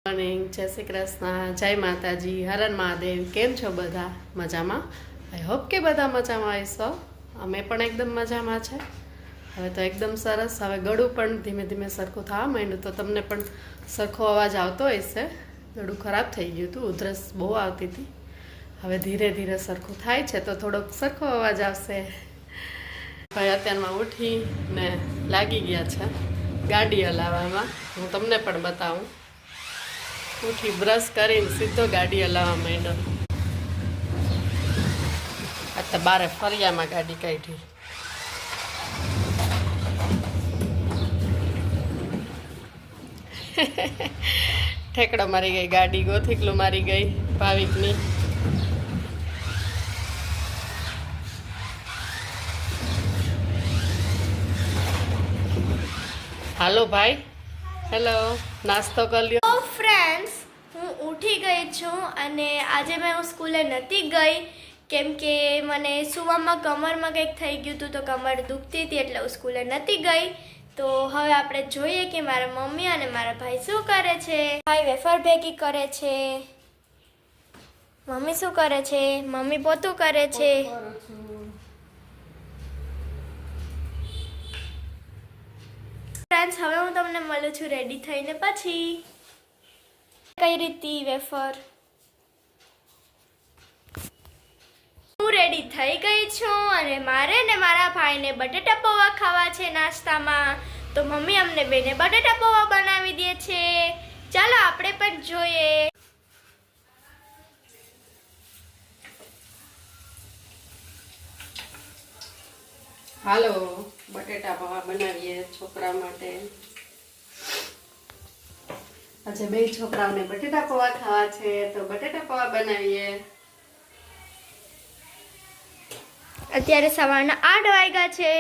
Morning, જય શ્રી કૃષ્ણ, જય માતાજી, હરણ મહાદેવ. કેમ છો બધા? મજામાં? આઈ હોપ કે બધા મજામાં હશો. અમે પણ એકદમ મજામાં છે. હવે તો એકદમ સરસ. હવે ગળું પણ ધીમે ધીમે સરખું થવા માંડ્યું, તો તમને પણ સરખો અવાજ આવતો હશે. ગળું ખરાબ થઈ ગયું હતું, ઉધરસ બહુ આવતી હતી. હવે ધીરે ધીરે સરખું થાય છે, તો થોડોક સરખો અવાજ આવશે. ભાઈ અત્યારમાં ઉઠીને લાગી ગયા છે ગાડી હલાવવામાં. હું તમને પણ બતાવું. ઉઠી બ્રશ કરીને સીધો ગાડી હલાવવા માંડ્યો. આ તો બારે ફરિયામાં ગાડી કાઢી. ઠેકડો મારી ગઈ ગાડી, ગોથીકલું મારી ગઈ ભાવિકની. હાલો ભાઈ, હેલો, નાસ્તો કરી લ્યો. હેલો ફ્રેન્ડ્સ, હું ઉઠી ગઈ છું અને આજે હું સ્કૂલે નથી ગઈ કેમ કે મને સુવામાં કમરમાં કંઈક થઈ ગયું હતું, તો કમર દુખતી હતી એટલે હું સ્કૂલે નથી ગઈ. તો હવે આપણે જોઈએ કે મારા મમ્મી અને મારા ભાઈ શું કરે છે. ભાઈ વેફર ભેગી કરે છે, મમ્મી શું કરે છે? મમ્મી પોતું કરે છે. ફ્રેન્ડ્સ, હવે હું તમને મળું છું રેડી થઈને પછી. કઈ રીતે વેફર? હું રેડી થઈ ગઈ છું અને મારે ને મારા ભાઈને બટેટા પૌવા ખાવા છે નાસ્તામાં. તો મમ્મી અમને બેને બટેટા પૌવા બનાવી દે છે. ચાલો આપણે પણ જોઈએ. હાલો, બટેટા પૌવા બનાવીએ છોકરા માટે. આજે બે છોકરાઓને બટેટા પૌવા ખાવા છે, તો બટેટા પૌવા બનાવીએ. અત્યારે સવારના 8 વાગ્યા છે.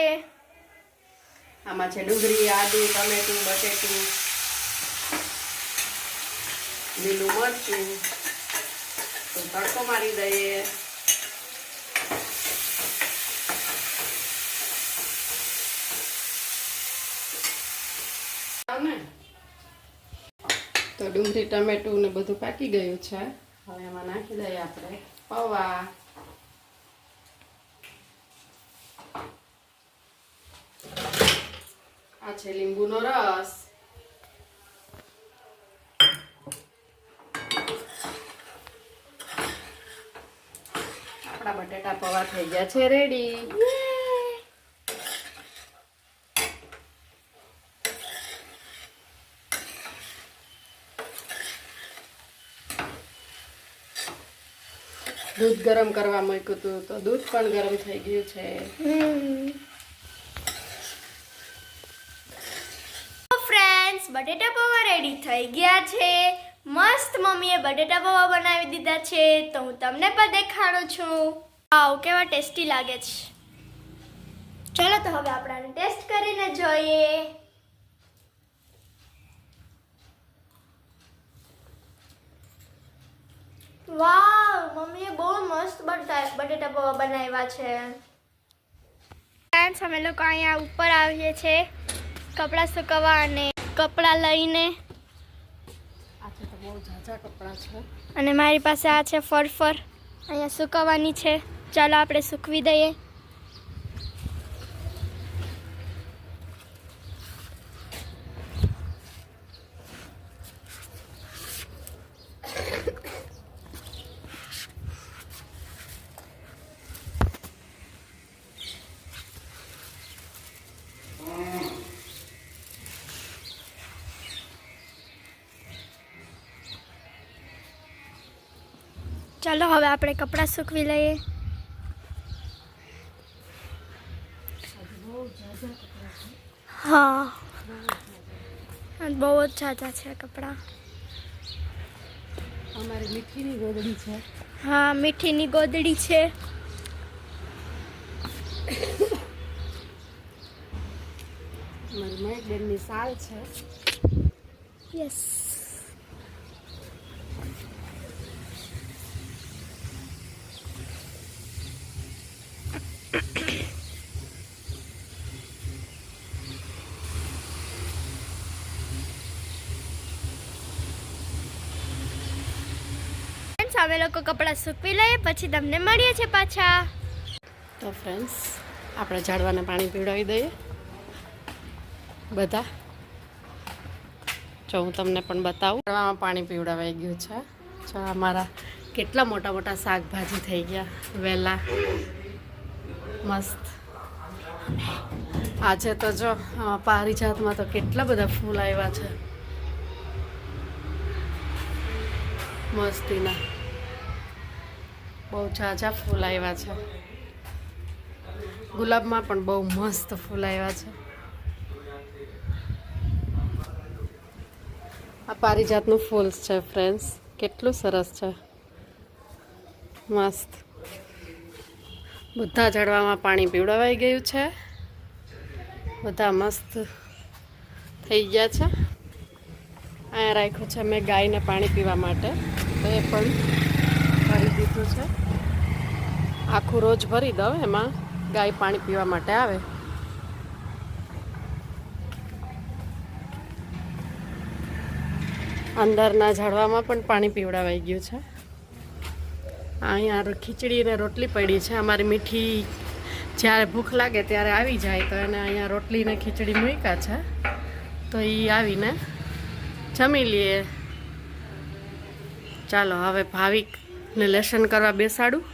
આમાં છે ડુંગળી, આદુ, ટમેટું, બટેટું, લીલું મરચું. તો તડકો મારી દઈએ. તો ડુંગળી, ટમેટું ને બધું પાકી ગયું છે. હવે એમાં નાખી દઈએ આપણે પૌવા. આ છે લીંબુનો રસ. આપણા બટેટા પૌવા થઈ ગયા છે રેડી. દૂધ ગરમ કરવા મૂક્યું હતું, તો દૂધ પણ ગરમ થઈ ગયું છે. ફ્રેન્ડ્સ, બટેટા પૌવા રેડી થઈ ગયા છે. મસ્ત મમ્મીએ બટેટા પૌવા બનાવી દીધા છે, તો હું તમને પણ દેખાડું છું. વાવ, કેવા ટેસ્ટી લાગે છે. ચલો તો હવે આપણે આને ટેસ્ટ કરીને જોઈએ. વાવ, મમ્મીએ બહુ મસ્ત બટેટા પૌવા બનાવ્યા છે. ફ્રેન્ડ્સ, અમે લોકો અહીંયા ઉપર આવીએ છીએ કપડાં સુકવવા અને કપડાં લઈને. આ તો બહુ ઝાઝા કપડાં છે. અને મારી પાસે આ છે ફર અહીંયા સુકવવાની છે. ચાલો આપણે સૂકવી દઈએ. ચાલો હવે આપણે કપડાં સૂકવી લઈએ. હા, બહુ જ ઝાઝા છે કપડાં. અમારી મીઠીની ગોદડી છે. હા, મીઠીની ગોદડી છે. મારી મહેક બેનની સાલ છે. યસ. અમે લોકો કપડાં સૂકવી લઈએ પછી તમને મળીએ છીએ પાછા. તો ફ્રેન્ડ્સ આપણે ઝાડવાને પાણી પીવડાવી દઈએ બધા. જો હું તમને પણ બતાવું. ઝાડવામાં પાણી પીવડાવાઈ ગયું છે. જો અમારા કેટલા મોટા મોટા શાકભાજી થઈ ગયા વહેલા મસ્ત. આજે તો જો પારિજાતમાં તો કેટલા બધા ફૂલ આવ્યા છે મસ્તીના. બહુ ઝાઝા ફૂલ આવ્યા છે. ગુલાબમાં પણ બહુ મસ્ત ફૂલ આવ્યા છે. આ પારિજાતનું ફૂલ છે ફ્રેન્ડ્સ, કેટલું સરસ છે, મસ્ત. બધા ઝાડવામાં પાણી પીવડાવાઈ ગયું છે. બધા મસ્ત થઈ ગયા છે. અહીંયા રાખ્યું છે મેં ગાયને પાણી પીવા માટે, તો એ પણ ભરી દીધું છે. આખું રોજ ભરી દઉં, એમાં ગાય પાણી પીવા માટે આવે. અંદરના ઝાડવામાં પણ પાણી પીવડાવાઈ ગયું છે. અહીંયા ખીચડી ને રોટલી પડી છે. અમારી મીઠી જ્યારે ભૂખ લાગે ત્યારે આવી જાય તો એને અહીંયા રોટલી ને ખીચડી મૂક્યા છે, તો એ આવીને જમી લઈએ. ચાલો હવે ભાવિકને લેસન કરવા બેસાડું,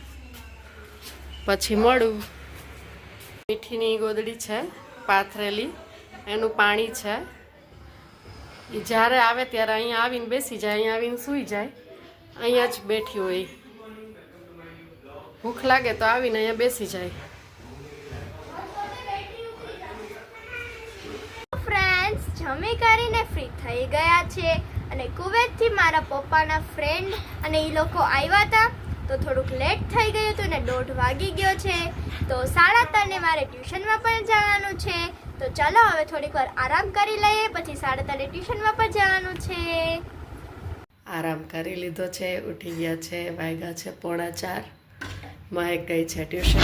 પછી મળું. મીઠીની ગોદડી છે પાથરેલી, એનું પાણી છે. એ જ્યારે આવે ત્યારે અહીંયા આવીને બેસી જાય, અહીંયા આવીને સૂઈ જાય. અહીંયા જ બેઠી હોય. ભૂખ લાગે તો આવીને અહીંયા બેસી જાય. ફ્રેન્ડ્સ જમી કરીને ફ્રી થઈ ગયા છે અને કુવૈતથી મારા પપ્પાના ફ્રેન્ડ અને એ લોકો આવ્યા હતા, તો થોડુંક લેટ થઈ ગયું હતું ને 1:30 વાગી ગયો છે. તો 3:30 મારે ટ્યુશનમાં પણ જવાનું છે. તો ચાલો હવે થોડીક વાર આરામ કરી લઈએ, પછી 3:30 ટ્યુશનમાં પણ જવાનું છે. આરામ કરી લીધો છે, ઉઠી ગયા છે, વાગ્યા છે 3:45. મહેક ગઈ છે ટ્યુશન.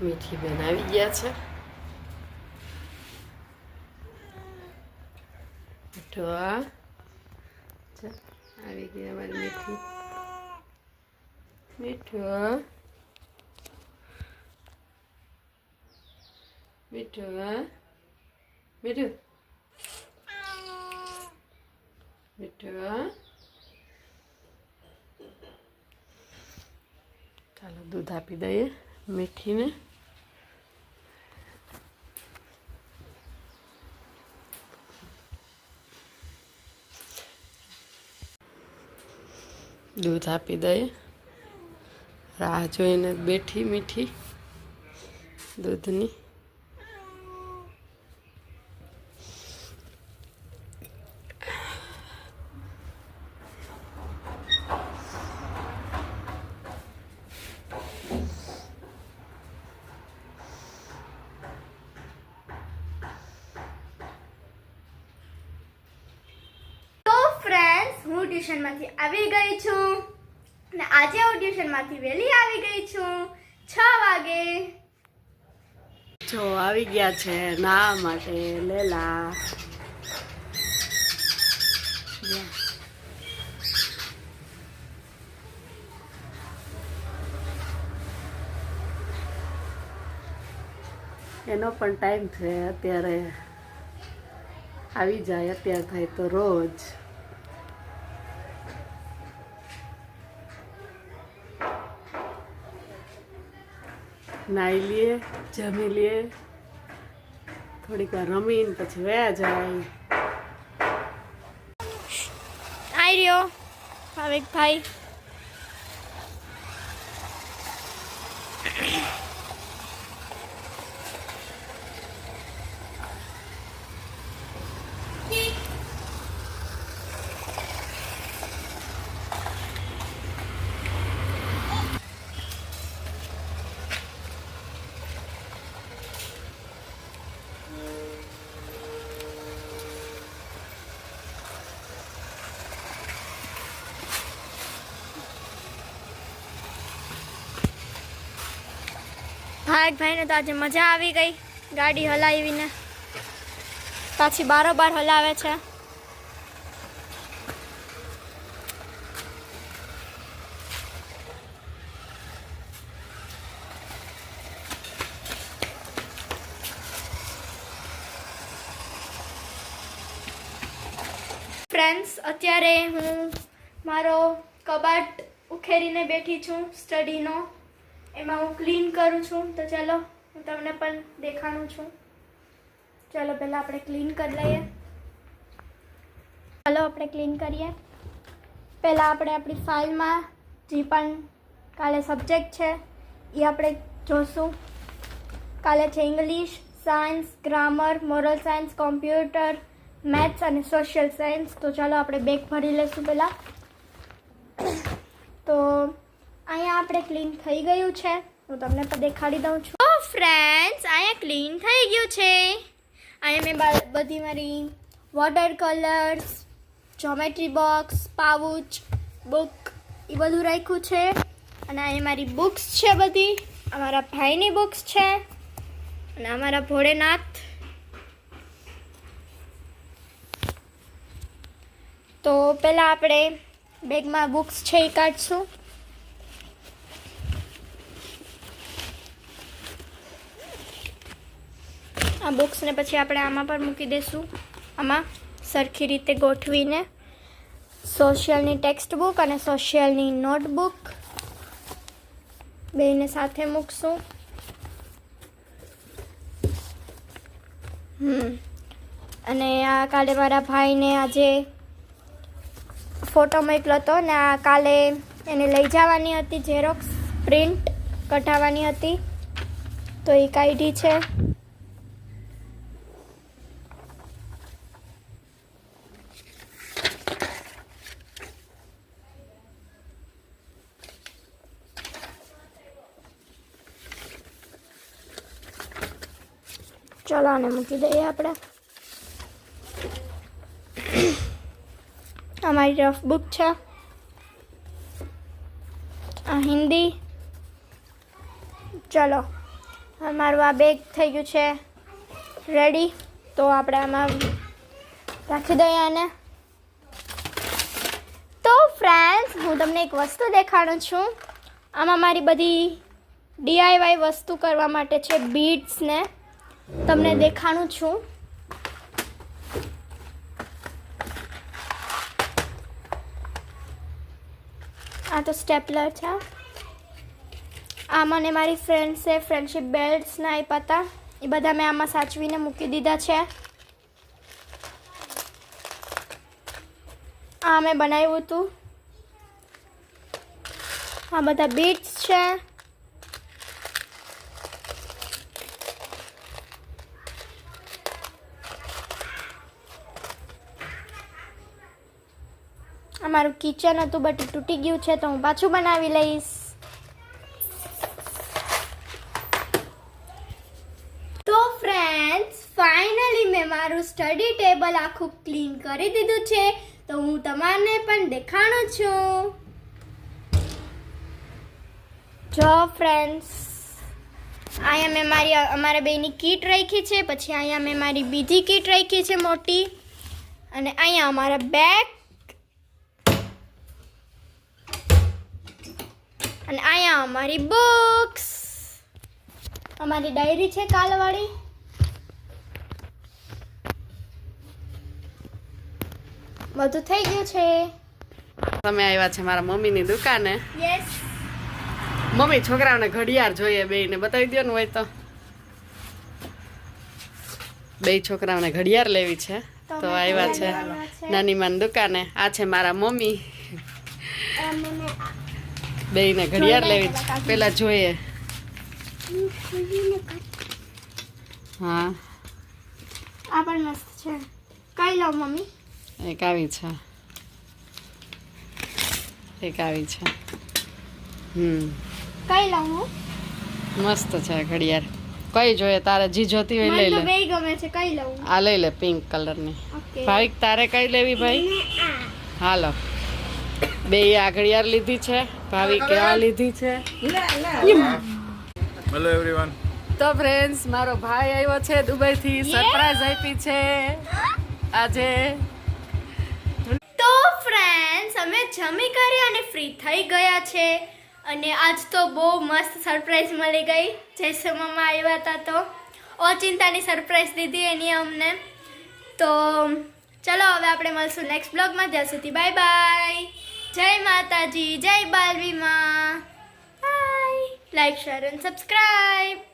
મીઠી બેન આવી ગયા છે. આવી ગઈ અમારી મીઠી. મીઠું મીઠું મીઠું મીઠું. ચાલો દૂધ આપી દઈએ મીઠીને. દૂધ આપી દઈએ. રાહ જોઈને બેઠી મીઠી દૂધની. હું ટ્યુશનમાંથી આવી ગઈ છું અને આજે હું ટ્યુશનમાંથી વહેલી આવી ગઈ છું 6 વાગે. જો આવી ગયા છે ના માટે લેલા. એનો પણ ટાઈમ છે, અત્યારે આવી જાય. અત્યારે થાય તો રોજ. નાહી લઈએ, જમી લઈએ, થોડીક વાર રમીને પછી વયા જાય. આવી રહ્યો ભાવિકભાઈ. ભાઈને તો આજે મજા આવી ગઈ, ગાડી હલાવીને પાછી બારોબાર હલાવે છે. ફ્રેન્ડ્સ, અત્યારે હું મારો કબાટ ઉખેરીને બેઠી છું સ્ટડીનો. એમાં હું ક્લીન કરું છું. તો ચલો હું તમને પણ દેખાડું છું. ચલો પહેલાં આપણે ક્લીન કરી લઈએ. ચાલો આપણે ક્લીન કરીએ. પહેલાં આપણે આપણી ફાઇલમાં જે પણ કાલે સબ્જેક્ટ છે એ આપણે જોઈશું. કાલે છે English, science, grammar, moral science, computer, maths અને સોશિયલ સાયન્સ. તો ચાલો આપણે બેગ ભરી લઈશું પહેલાં. તો અહીંયા આપણે ક્લીન થઈ ગયું છે. હું તમને પણ દેખાડી દઉં છું. ઓ ફ્રેન્ડ્સ, અહીંયા ક્લીન થઈ ગયું છે. અહીંયા મેં બધી મારી water colours, geometry box, pouch, book એ બધું રાખ્યું છે. અને અહીંયા મારી બુક્સ છે બધી. અમારા ભાઈની બુક્સ છે અને અમારા ભોળેનાથ. તો પહેલાં આપણે બેગમાં બુક્સ છે એ કાઢશું. આ બુક્સને પછી આપણે આમાં પર મૂકી દઈશું. આમાં સરખી રીતે ગોઠવીને સોશિયલની ટેક્સ્ટ બુક અને સોશિયલની નોટબુક બેને સાથે મૂકશું. અને આ કાલે મારા ભાઈને આજે ફોટો મોકલ્યો હતો ને આ કાલે એને લઈ જવાની હતી, ઝેરોક્સ પ્રિન્ટ કઢાવવાની હતી તો એ કાઢી છે. ચલો આને મૂકી દઈએ આપણે. અમારી રફ બુક છે. આ હિન્દી. ચલો અમારું આ બેગ થઈ ગયું છે રેડી. તો આપણે આમાં રાખી દઈએ આને. તો ફ્રેન્ડ્સ, હું તમને એક વસ્તુ દેખાડું છું. આમાં મારી બધી DIY વસ્તુ કરવા માટે છે. બીડ્સને તમને દેખાડું છું. આ તો સ્ટેપલર છે. આ મને મારી ફ્રેન્ડ્સે ફ્રેન્ડશિપ બેલ્ટ્સના આપ્યા હતા. એ બધા મેં આમાં સાચવીને મૂકી દીધા છે. આ મેં બનાવ્યું હતું. આ બધા બીડ્સ છે. અમારું કિચન હતું બટ એ તૂટી ગયું છે તો હું પાછું બનાવી લઈશ. તો ફ્રેન્ડ્સ, ફાઇનલી મેં મારું સ્ટડી ટેબલ આખું ક્લીન કરી દીધું છે. તો હું તમારને પણ દેખાડું છું. જો ફ્રેન્ડ્સ, અહીંયા મેં અમારા બેની કીટ રાખી છે. પછી અહીંયા મેં મારી બીજી કીટ રાખી છે મોટી. અને અહીંયા અમારા બેગ. અને અહીંયા અમારી બુક્સ, અમારી ડાયરી છે કાલવાળી. બધું થઈ ગયું છે. તમે આવ્યા છે મારા મમ્મીની દુકાને. યસ. મમ્મી છોકરાઓને ઘડિયાળ જોઈએ, બેયને બતાવી દો ને હોય તો. બે છોકરાઓને ઘડિયાળ લેવી છે તો આવ્યા છે નાની માની દુકાને. આ છે મારા મમ્મી. બેયને ઘડિયાળ લેવી છે. પેલા જોઈએ. હા, આ પણ મસ્ત છે. કઈ લઉં મમ્મી? એક આવી છે, એક આવી છે. કઈ લઉં હું? મસ્ત છે ઘડિયાળ. કઈ જોઈએ તારે? જી જોતી હોય લઈ મને લે. તો બેય ગમે છે. કઈ લઉં? આ લઈ લે, પિંક કલરની. ઓકે. ભાવિક તારે કઈ લેવી ભાઈ? હાલો, બે આ ઘડિયાળ લીધી છે, ભાવિકે આ લીધી છે. Hello everyone. તો ફ્રેન્ડ્સ, મારો ભાઈ આવ્યો છે દુબઈથી. સરપ્રાઈઝ આપી છે આજે. તો ફ્રેન્ડ્સ, અમે જમી કરી અને ફ્રી થઈ ગયા છે. અને આજ તો બહુ મસ્ત સરપ્રાઈઝ મળી ગઈ. જયસુ મામા આવ્યા હતા તો ઓચિંતાની સરપ્રાઈઝ દીધી એની અમને. તો ચલો હવે આપણે મળશું નેક્સ્ટ બ્લોગમાં. ત્યાં સુધી બાય બાય. જય માતાજી, જય બાલવીમાં. Bye. Like share and subscribe.